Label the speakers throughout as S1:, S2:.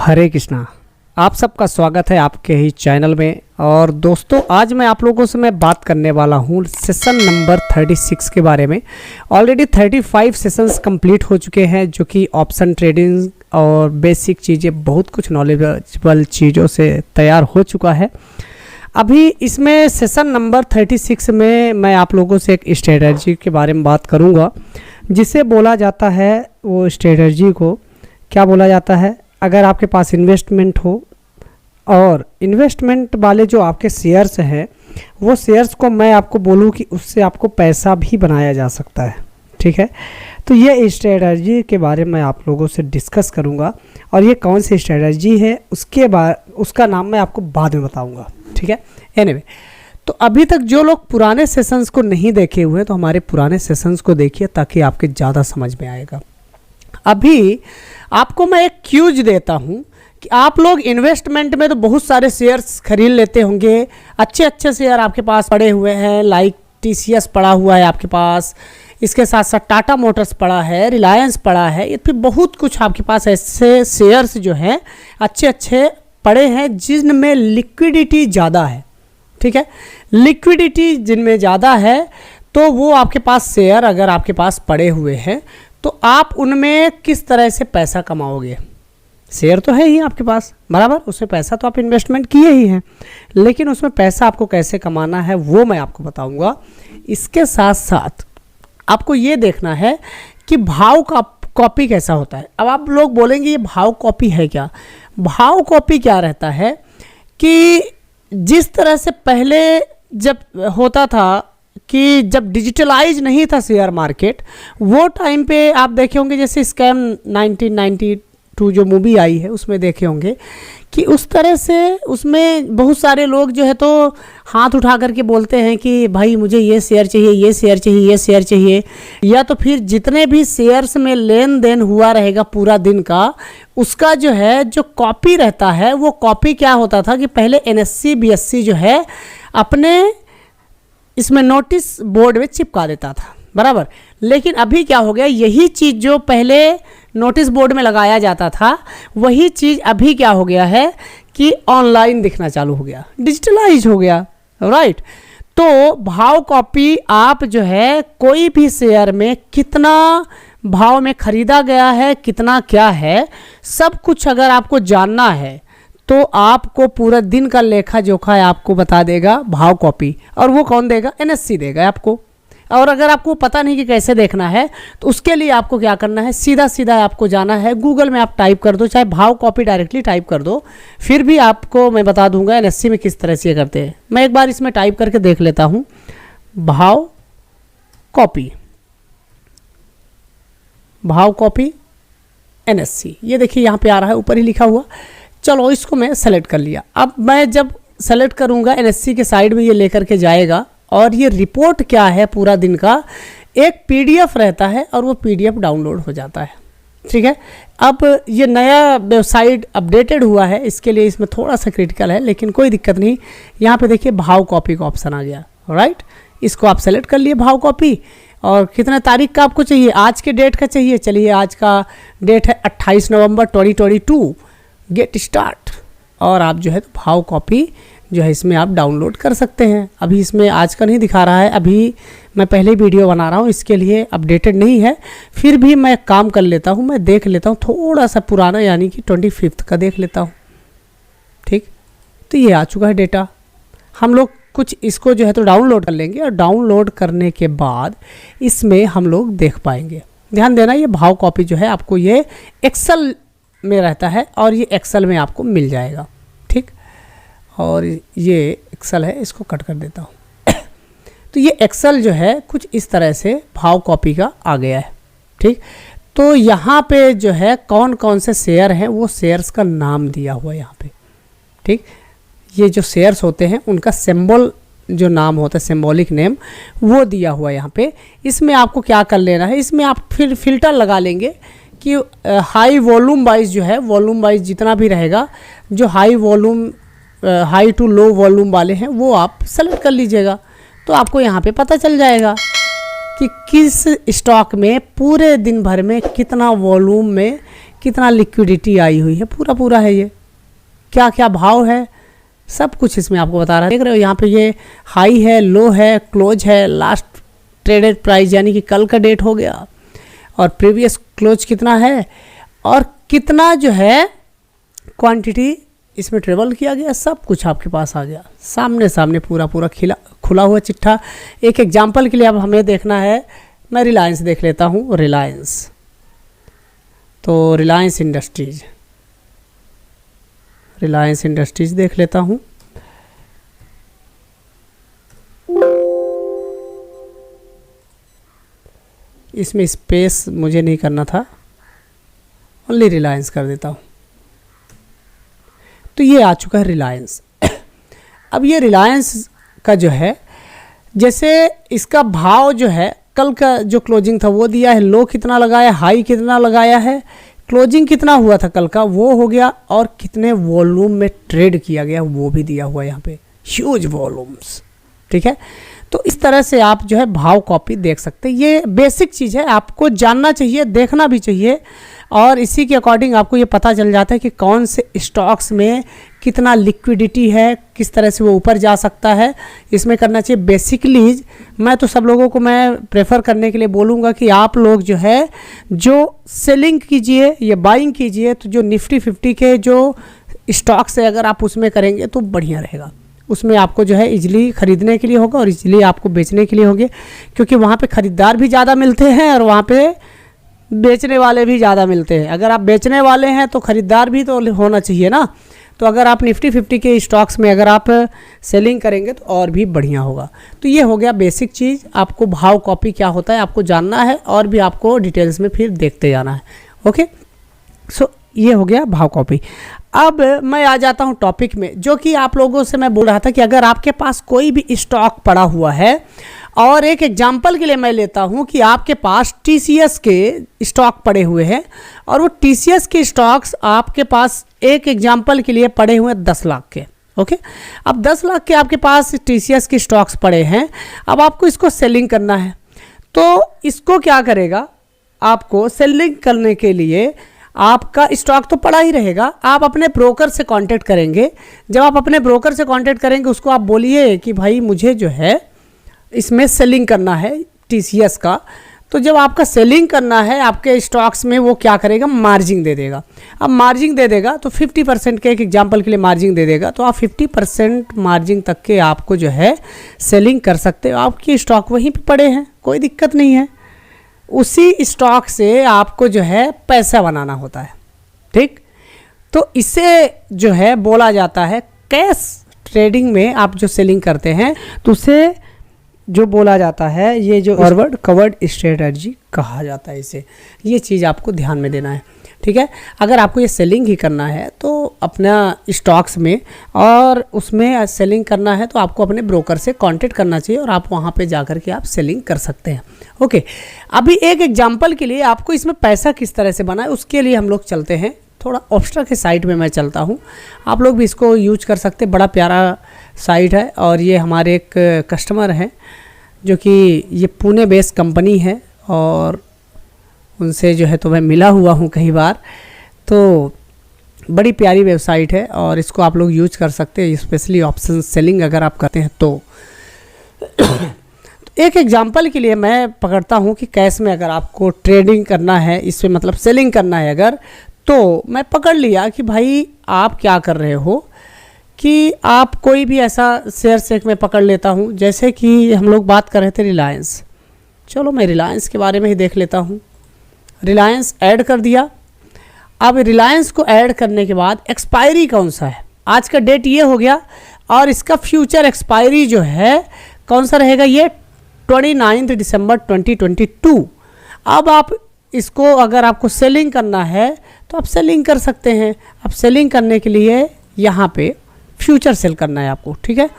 S1: हरे कृष्णा। आप सबका स्वागत है आपके ही चैनल में। और दोस्तों, आज मैं आप लोगों से बात करने वाला हूँ सेशन नंबर 36 के बारे में। ऑलरेडी 35 सेशंस कंप्लीट हो चुके हैं, जो कि ऑप्शन ट्रेडिंग और बेसिक चीज़ें बहुत कुछ नॉलेजेबल चीज़ों से तैयार हो चुका है। अभी इसमें सेशन नंबर 36 में मैं आप लोगों से एक स्ट्रेटजी के बारे में बात करूँगा, जिसे बोला जाता है, वो स्ट्रेटजी को क्या बोला जाता है। अगर आपके पास इन्वेस्टमेंट हो और इन्वेस्टमेंट वाले जो आपके शेयर्स हैं, वो शेयर्स को मैं आपको बोलूँ कि उससे आपको पैसा भी बनाया जा सकता है। ठीक है, तो ये स्ट्रेटजी के बारे में आप लोगों से डिस्कस करूँगा, और ये कौन सी स्ट्रेटजी है उसके बाद उसका नाम मैं आपको बाद में बताऊँगा। ठीक है, एनीवे, तो अभी तक जो लोग पुराने सेशंस को नहीं देखे हुए हैं, तो हमारे पुराने सेशंस को देखिए, ताकि आपके ज़्यादा समझ में आएगा। अभी आपको मैं एक क्यूज देता हूं कि आप लोग इन्वेस्टमेंट में तो बहुत सारे शेयर्स खरीद लेते होंगे। अच्छे अच्छे शेयर आपके पास पड़े हुए हैं, लाइक टीसीएस पड़ा हुआ है आपके पास, इसके साथ साथ टाटा मोटर्स पड़ा है, रिलायंस पड़ा है, ये फिर बहुत कुछ आपके पास ऐसे शेयर्स जो हैं अच्छे अच्छे पड़े हैं, जिनमें लिक्विडिटी ज़्यादा है। ठीक है, लिक्विडिटी जिनमें ज़्यादा है, तो वो आपके पास शेयर अगर आपके पास पड़े हुए हैं, तो आप उनमें किस तरह से पैसा कमाओगे। शेयर तो है ही आपके पास, बराबर, उसमें पैसा तो आप इन्वेस्टमेंट किए ही हैं, लेकिन उसमें पैसा आपको कैसे कमाना है वो मैं आपको बताऊंगा। इसके साथ साथ आपको ये देखना है कि भाव का कॉपी कैसा होता है। अब आप लोग बोलेंगे ये भाव कॉपी है क्या। भाव कॉपी क्या रहता है कि जिस तरह से पहले जब होता था कि जब डिजिटलाइज नहीं था शेयर मार्केट, वो टाइम पे आप देखे होंगे, जैसे स्कैम 1992 जो मूवी आई है उसमें देखे होंगे कि उस तरह से उसमें बहुत सारे लोग जो है तो हाथ उठा करके बोलते हैं कि भाई मुझे ये शेयर चाहिए, ये शेयर चाहिए, ये शेयर चाहिए, या तो फिर जितने भी शेयर्स में लेन देन हुआ रहेगा पूरा दिन का, उसका जो है जो कॉपी रहता है, वो कॉपी क्या होता था कि पहले NSE BSE जो है अपने इसमें नोटिस बोर्ड में चिपका देता था, बराबर। लेकिन अभी क्या हो गया, यही चीज़ जो पहले नोटिस बोर्ड में लगाया जाता था, वही चीज़ अभी क्या हो गया है कि ऑनलाइन दिखना चालू हो गया, डिजिटलाइज हो गया, राइट। तो भाव कॉपी आप जो है कोई भी शेयर में कितना भाव में खरीदा गया है, कितना क्या है, सब कुछ अगर आपको जानना है तो आपको पूरा दिन का लेखा जोखा आपको बता देगा भाव कॉपी। और वो कौन देगा? NSE देगा आपको। और अगर आपको पता नहीं कि कैसे देखना है, तो उसके लिए आपको क्या करना है, सीधा सीधा आपको जाना है गूगल में, आप टाइप कर दो, चाहे भाव कॉपी डायरेक्टली टाइप कर दो, फिर भी आपको मैं बता दूंगा NSE में किस तरह से ये करते हैं। मैं एक बार इसमें टाइप करके देख लेता हूँ, भाव कॉपी, भाव कॉपी NSE, ये देखिए यहाँ पे आ रहा है, ऊपर ही लिखा हुआ। चलो, इसको मैं सेलेक्ट कर लिया। अब मैं जब सेलेक्ट करूँगा, NSE के साइड में ये लेकर के जाएगा, और ये रिपोर्ट क्या है पूरा दिन का, एक PDF रहता है, और वो PDF डाउनलोड हो जाता है। ठीक है, अब ये नया वेबसाइट अपडेटेड हुआ है, इसके लिए इसमें थोड़ा सा क्रिटिकल है, लेकिन कोई दिक्कत नहीं। यहाँ पे देखिए भाव कॉपी का ऑप्शन आ गया, राइट। इसको आप सेलेक्ट कर लिए भाव कॉपी, और कितने तारीख का आपको चाहिए, आज के डेट का चाहिए। चलिए, आज का डेट है 28 नवंबर 2022, गेट स्टार्ट, और आप जो है तो भाव कॉपी जो है इसमें आप डाउनलोड कर सकते हैं। अभी इसमें आज का नहीं दिखा रहा है, अभी मैं पहले वीडियो बना रहा हूँ, इसके लिए अपडेटेड नहीं है। फिर भी मैं काम कर लेता हूँ, मैं देख लेता हूँ थोड़ा सा पुराना, यानी कि 25 का देख लेता हूँ। ठीक, तो ये आ चुका है डेटा। हम लोग कुछ इसको जो है तो डाउनलोड कर लेंगे, और डाउनलोड करने के बाद इसमें हम लोग देख पाएंगे। ध्यान देना, ये भाव कॉपी जो है आपको ये एक्सेल में रहता है, और ये एक्सेल में आपको मिल जाएगा। ठीक, और ये एक्सेल है, इसको कट कर देता हूँ। तो ये एक्सेल जो है कुछ इस तरह से भाव कॉपी का आ गया है। ठीक, तो यहाँ पे जो है कौन कौन से शेयर हैं, वो शेयर्स का नाम दिया हुआ है यहाँ पे। ठीक, ये जो शेयर्स होते हैं उनका सिंबल जो नाम होता है, सिंबॉलिक नेम, वो दिया हुआ है यहाँ पे। इसमें आपको क्या कर लेना है, इसमें आप फिर फिल्टर लगा लेंगे कि हाई वॉल्यूम वाइज जो है, वॉल्यूम वाइज जितना भी रहेगा, जो high volume, high to low volume वाले हैं, वो आप सेलेक्ट कर लीजिएगा। तो आपको यहाँ पे पता चल जाएगा कि किस स्टॉक में पूरे दिन भर में कितना वॉल्यूम में कितना लिक्विडिटी आई हुई है, पूरा पूरा है ये, क्या क्या भाव है, सब कुछ इसमें आपको बता रहा है। देख रहे हो यहाँ पे ये हाई है, लो है, क्लोज है, लास्ट ट्रेडेड प्राइस यानी कि कल का डेट हो गया, और प्रीवियस क्लोज कितना है, और कितना जो है क्वांटिटी इसमें ट्रेवल किया गया, सब कुछ आपके पास आ गया सामने सामने, पूरा पूरा खुला हुआ चिट्ठा। एक एग्जांपल के लिए अब हमें देखना है, मैं रिलायंस देख लेता हूँ, रिलायंस, तो रिलायंस इंडस्ट्रीज देख लेता हूँ। इसमें स्पेस मुझे नहीं करना था, ओनली रिलायंस कर देता हूँ। तो ये आ चुका है रिलायंस। अब ये रिलायंस का जो है, जैसे इसका भाव जो है कल का जो क्लोजिंग था वो दिया है, लो कितना लगाया, हाई कितना लगाया है, क्लोजिंग कितना हुआ था कल का वो हो गया, और कितने वॉल्यूम में ट्रेड किया गया वो भी दिया हुआ है यहाँ पे, ह्यूज वॉल्यूम्स। ठीक है, तो इस तरह से आप जो है भाव कॉपी देख सकते हैं। ये बेसिक चीज़ है, आपको जानना चाहिए, देखना भी चाहिए, और इसी के अकॉर्डिंग आपको ये पता चल जाता है कि कौन से स्टॉक्स में कितना लिक्विडिटी है, किस तरह से वो ऊपर जा सकता है, इसमें करना चाहिए। बेसिकली मैं तो सब लोगों को मैं प्रेफर करने के लिए बोलूँगा कि आप लोग जो है जो सेलिंग कीजिए या बाइंग कीजिए, तो जो निफ्टी 50 के जो स्टॉक्स है अगर आप उसमें करेंगे तो बढ़िया रहेगा। उसमें आपको जो है इजीली ख़रीदने के लिए होगा और इजीली आपको बेचने के लिए होंगे, क्योंकि वहाँ पे ख़रीदार भी ज़्यादा मिलते हैं और वहाँ पे बेचने वाले भी ज़्यादा मिलते हैं। अगर आप बेचने वाले हैं तो ख़रीदार भी तो होना चाहिए ना। तो अगर आप निफ्टी 50 के स्टॉक्स में अगर आप सेलिंग करेंगे तो और भी बढ़िया होगा। तो ये हो गया बेसिक चीज़, आपको भाव कॉपी क्या होता है आपको जानना है, और भी आपको डिटेल्स में फिर देखते जाना है। ओके, सो ये हो गया भाव कॉपी। अब मैं आ जाता हूँ टॉपिक में, जो कि आप लोगों से मैं बोल रहा था कि अगर आपके पास कोई भी स्टॉक पड़ा हुआ है, और एक एग्जांपल के लिए मैं लेता हूँ कि आपके पास TCS के स्टॉक पड़े हुए हैं, और वो TCS के स्टॉक्स आपके पास एक एग्जांपल के लिए पड़े हुए हैं 10 लाख के। ओके, अब 10 लाख के आपके पास TCS के स्टॉक्स पड़े हैं, अब आपको इसको सेलिंग करना है। तो इसको क्या करेगा, आपको सेलिंग करने के लिए आपका स्टॉक तो पड़ा ही रहेगा, आप अपने ब्रोकर से कांटेक्ट करेंगे। जब आप अपने ब्रोकर से कांटेक्ट करेंगे, उसको आप बोलिए कि भाई मुझे जो है इसमें सेलिंग करना है TCS का। तो जब आपका सेलिंग करना है आपके स्टॉक्स में, वो क्या करेगा, मार्जिन दे देगा। अब मार्जिन दे देगा तो 50% के, एक एग्जांपल के लिए मार्जिन दे देगा, तो आप 50% मार्जिन तक के आपको जो है सेलिंग कर सकते हो। आपके स्टॉक वहीं पे पड़े हैं, कोई दिक्कत नहीं है। उसी स्टॉक से आपको जो है पैसा बनाना होता है। ठीक, तो इसे जो है बोला जाता है कैश ट्रेडिंग में आप जो सेलिंग करते हैं तो उसे जो बोला जाता है, ये जो फॉरवर्ड कवर्ड स्ट्रेटजी कहा जाता है इसे। ये चीज़ आपको ध्यान में देना है। ठीक है, अगर आपको ये सेलिंग ही करना है तो अपना स्टॉक्स में और उसमें सेलिंग करना है तो आपको अपने ब्रोकर से कांटेक्ट करना चाहिए, और आप वहाँ पे जाकर के आप सेलिंग कर सकते हैं। ओके, अभी एक एग्जांपल के लिए आपको इसमें पैसा किस तरह से बना है उसके लिए हम लोग चलते हैं, थोड़ा ऑब्स्ट्रा के साइट में मैं चलता हूँ, आप लोग भी इसको यूज कर सकते हैं। बड़ा प्यारा साइट है, और ये हमारे एक कस्टमर हैं जो कि ये पुणे बेस्ड कंपनी है, और उनसे जो है तो मैं मिला हुआ हूँ कई बार। तो बड़ी प्यारी वेबसाइट है और इसको आप लोग यूज कर सकते हैं, स्पेशली ऑप्शन सेलिंग अगर आप करते हैं तो। एक एग्जांपल के लिए मैं पकड़ता हूँ कि कैश में अगर आपको ट्रेडिंग करना है, इसमें मतलब सेलिंग करना है अगर, तो मैं पकड़ लिया कि भाई आप क्या कर रहे हो कि आप कोई भी ऐसा शेयर सेक में पकड़ लेता हूँ। जैसे कि हम लोग बात कर रहे थे रिलायंस, चलो मैं रिलायंस के बारे में ही देख लेता हूँ। रिलायंस ऐड कर दिया। अब रिलायंस को ऐड करने के बाद एक्सपायरी कौन सा है, आज का डेट ये हो गया, और इसका फ्यूचर एक्सपायरी जो है कौन सा रहेगा, ये 29 दिसंबर 2022। अब आप इसको अगर आपको सेलिंग करना है तो आप सेलिंग कर सकते हैं। अब सेलिंग करने के लिए यहाँ पे फ्यूचर सेल करना है आपको। ठीक है,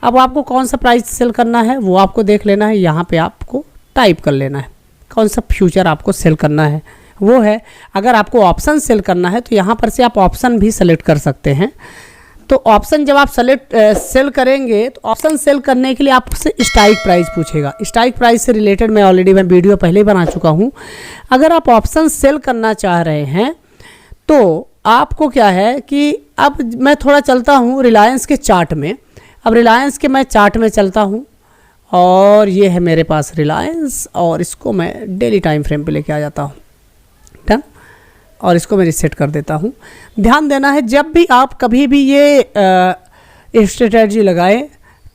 S1: अब आपको कौन सा प्राइस सेल करना है वो आपको देख लेना है, यहाँ पे आपको टाइप कर लेना है कौन सा फ्यूचर आपको सेल करना है वो है। अगर आपको ऑप्शन सेल करना है तो यहाँ पर से आप ऑप्शन भी सेलेक्ट कर सकते हैं। तो ऑप्शन जब आप सेल करेंगे तो ऑप्शन सेल करने के लिए आपसे स्ट्राइक प्राइस पूछेगा। स्ट्राइक प्राइस से रिलेटेड मैं ऑलरेडी वीडियो पहले ही बना चुका हूँ। अगर आप ऑप्शन सेल करना चाह रहे हैं तो आपको क्या है कि अब मैं थोड़ा चलता हूँ रिलायंस के चार्ट में। अब रिलायंस के मैं चार्ट में चलता हूँ और ये है मेरे पास रिलायंस, और इसको मैं डेली टाइम फ्रेम पे लेके आ जाता हूँ। डन। और इसको मैं रिसेट कर देता हूँ। ध्यान देना है, जब भी आप कभी भी ये स्ट्रेटजी लगाएं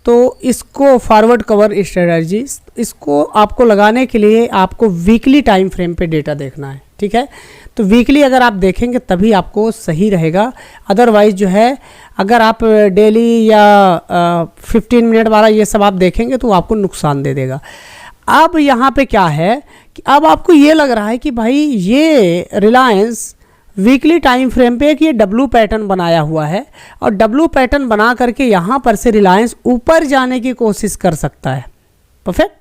S1: तो इसको फॉरवर्ड कवर स्ट्रेटजी, इसको आपको लगाने के लिए आपको वीकली टाइम फ्रेम पे डेटा देखना है। ठीक है, तो वीकली अगर आप देखेंगे तभी आपको सही रहेगा। अदरवाइज जो है, अगर आप डेली या 15 मिनट वाला ये सब आप देखेंगे तो आपको नुकसान दे देगा। अब यहाँ पे क्या है कि अब आपको ये लग रहा है कि भाई ये रिलायंस वीकली टाइम फ्रेम पे एक ये डब्लू पैटर्न बनाया हुआ है, और डब्लू पैटर्न बना करके यहाँ पर से रिलायंस ऊपर जाने की कोशिश कर सकता है। परफेक्ट।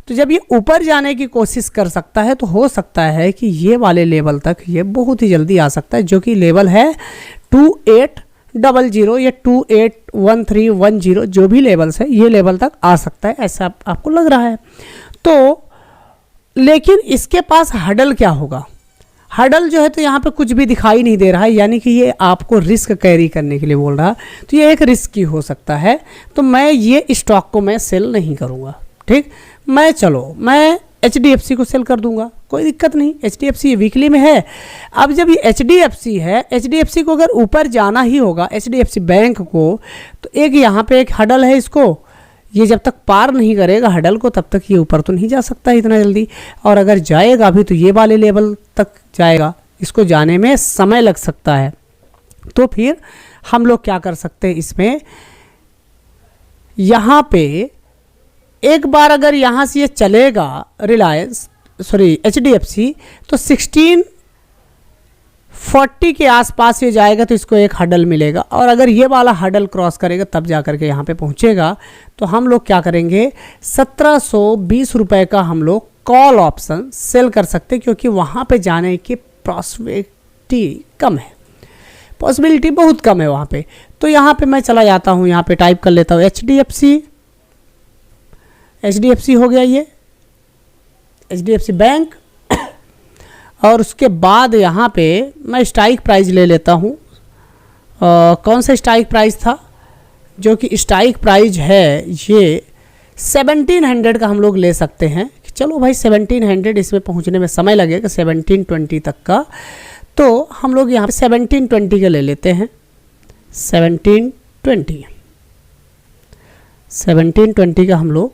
S1: तो जब ये ऊपर जाने की कोशिश कर सकता है तो हो सकता है कि ये वाले लेवल तक ये बहुत ही जल्दी आ सकता है, जो कि लेवल है 2800 या 281310, जो भी लेवल्स है ये लेवल तक आ सकता है, ऐसा आपको लग रहा है। तो लेकिन इसके पास हडल क्या होगा? हडल जो है तो यहाँ पे कुछ भी दिखाई नहीं दे रहा है, यानी कि ये आपको रिस्क कैरी करने के लिए बोल रहा है, तो ये एक रिस्क ही हो सकता है। तो मैं ये स्टॉक को मैं सेल नहीं करूँगा। ठीक, मैं HDFC को सेल कर दूंगा, कोई दिक्कत नहीं। HDFC वीकली में है। अब जब ये HDFC है, HDFC को अगर ऊपर जाना ही होगा, HDFC बैंक को, तो एक यहाँ पे एक हडल है, इसको ये जब तक पार नहीं करेगा हडल को तब तक ये ऊपर तो नहीं जा सकता इतना जल्दी, और अगर जाएगा भी तो ये वाले लेवल तक जाएगा, इसको जाने में समय लग सकता है। तो फिर हम लोग क्या कर सकते हैं, इसमें यहाँ पे एक बार अगर यहाँ से ये चलेगा HDFC, तो 1640 के आसपास ये जाएगा, तो इसको एक हडल मिलेगा, और अगर ये वाला हडल क्रॉस करेगा तब जा करके यहाँ पे पहुँचेगा। तो हम लोग क्या करेंगे, 1720 रुपये का हम लोग कॉल ऑप्शन सेल कर सकते हैं, क्योंकि वहाँ पे जाने की पॉसिबिलिटी कम है, पॉसिबिलिटी बहुत कम है वहाँ पे। तो यहाँ पे मैं चला जाता हूँ, यहाँ पे टाइप कर लेता हूँ HDFC हो गया ये HDFC बैंक, और उसके बाद यहाँ पे मैं स्ट्राइक प्राइस ले लेता हूँ। कौन सा स्ट्राइक प्राइस था, जो कि स्ट्राइक प्राइस है ये 1700 का हम लोग ले सकते हैं। चलो भाई 1700, इसमें पहुँचने में समय लगेगा 1720 तक का, तो हम लोग यहाँ पे 1720 का ले लेते हैं। 1720 का हम लोग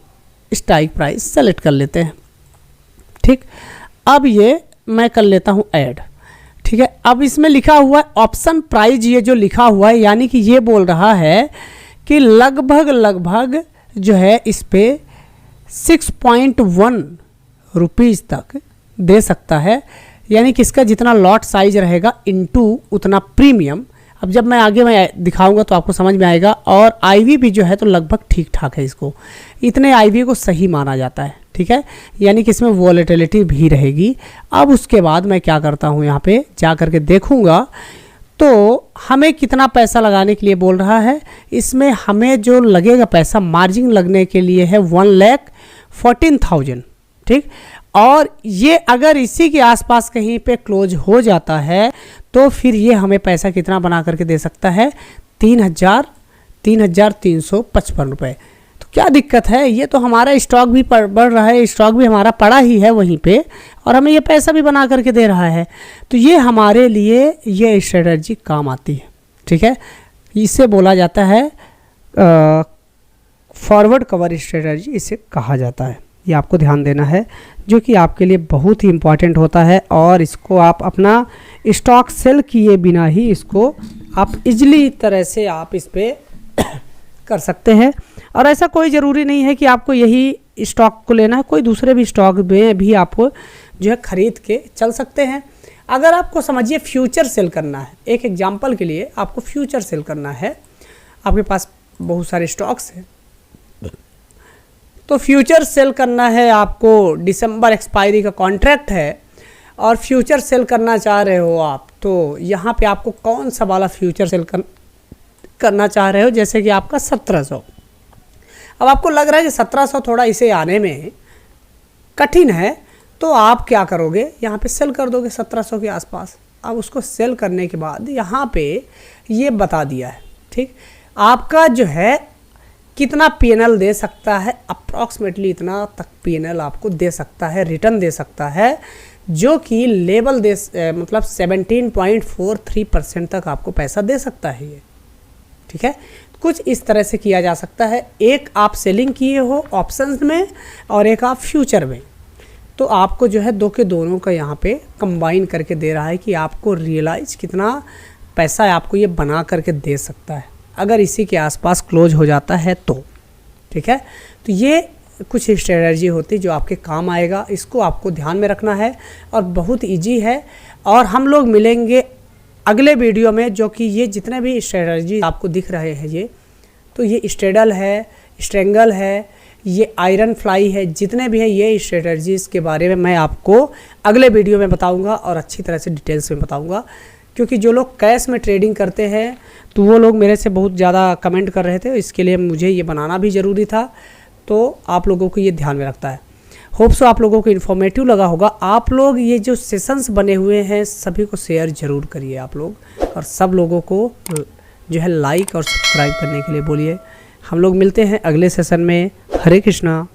S1: स्ट्राइक प्राइस सेलेक्ट कर लेते हैं। ठीक, अब ये मैं कर लेता हूँ ऐड। ठीक है, अब इसमें लिखा हुआ है ऑप्शन प्राइस, ये जो लिखा हुआ है यानी कि ये बोल रहा है कि लगभग जो है इस पे 6.1 रुपीज़ तक दे सकता है, यानी कि इसका जितना लॉट साइज रहेगा इनटू उतना प्रीमियम। अब जब मैं आगे मैं दिखाऊंगा तो आपको समझ में आएगा। और IV भी जो है तो लगभग ठीक ठाक है, इसको इतने IV को सही माना जाता है। ठीक है, यानी कि इसमें वॉलेटिलिटी भी रहेगी। अब उसके बाद मैं क्या करता हूँ, यहाँ पे जा करके देखूँगा तो हमें कितना पैसा लगाने के लिए बोल रहा है। इसमें हमें जो लगेगा पैसा मार्जिन लगने के लिए है 1,14,000। ठीक, और ये अगर इसी के आसपास कहीं पे क्लोज हो जाता है तो फिर ये हमें पैसा कितना बना करके दे सकता है, 3,355 रुपये। तो क्या दिक्कत है, ये तो हमारा स्टॉक भी बढ़ रहा है, स्टॉक भी हमारा पड़ा ही है वहीं पे, और हमें ये पैसा भी बना करके दे रहा है। तो ये हमारे लिए ये स्ट्रेटजी काम आती है। ठीक है, इसे बोला जाता है फॉरवर्ड कवर स्ट्रेटजी, इसे कहा जाता है। ये आपको ध्यान देना है, जो कि आपके लिए बहुत ही इम्पॉर्टेंट होता है, और इसको आप अपना स्टॉक सेल किए बिना ही इसको आप इजली तरह से आप इस पर कर सकते हैं। और ऐसा कोई ज़रूरी नहीं है कि आपको यही स्टॉक को लेना है, कोई दूसरे भी स्टॉक में भी आपको जो है ख़रीद के चल सकते हैं। अगर आपको समझिए फ्यूचर सेल करना है, एक एग्जांपल के लिए आपको फ्यूचर सेल करना है, आपके पास बहुत सारे स्टॉक्स हैं, तो फ्यूचर सेल करना है आपको, दिसंबर एक्सपायरी का कॉन्ट्रैक्ट है और फ्यूचर सेल करना चाह रहे हो आप, तो यहाँ पे आपको कौन सा वाला फ्यूचर सेल करना चाह रहे हो, जैसे कि आपका 1700। अब आपको लग रहा है कि 1700 थोड़ा इसे आने में कठिन है, तो आप क्या करोगे, यहाँ पे सेल कर दोगे 1700 के आसपास। अब उसको सेल करने के बाद यहाँ पे ये बता दिया है, ठीक, आपका जो है कितना पीएनएल दे सकता है, अप्रॉक्सीमेटली इतना तक पीएनएल आपको दे सकता है, रिटर्न दे सकता है, जो कि लेवल दे मतलब 17.43% तक आपको पैसा दे सकता है ये, ठीक है। कुछ इस तरह से किया जा सकता है, एक आप सेलिंग किए हो ऑप्शंस में और एक आप फ्यूचर में, तो आपको जो है दोनों का यहाँ पे कंबाइन करके दे रहा है कि आपको रियलाइज कितना पैसा आपको ये बना करके दे सकता है अगर इसी के आसपास क्लोज हो जाता है तो, ठीक है। तो ये कुछ स्ट्रेटजी होती है जो आपके काम आएगा, इसको आपको ध्यान में रखना है और बहुत इजी है। और हम लोग मिलेंगे अगले वीडियो में, जो कि ये जितने भी स्ट्रेटजी आपको दिख रहे हैं ये, तो ये स्ट्रेडल है, स्ट्रेंगल है, ये आयरन फ्लाई है, जितने भी हैं ये स्ट्रेटजीज़ के बारे में मैं आपको अगले वीडियो में बताऊंगा और अच्छी तरह से डिटेल्स में बताऊंगा। क्योंकि जो लोग कैश में ट्रेडिंग करते हैं तो वो लोग मेरे से बहुत ज़्यादा कमेंट कर रहे थे, इसके लिए मुझे ये बनाना भी ज़रूरी था, तो आप लोगों को ये ध्यान में रखता है। होप सो आप लोगों को इन्फॉर्मेटिव लगा होगा। आप लोग ये जो सेशंस बने हुए हैं सभी को शेयर ज़रूर करिए आप लोग, और सब लोगों को जो है लाइक और सब्सक्राइब करने के लिए बोलिए। हम लोग मिलते हैं अगले सेशन में। हरे कृष्णा।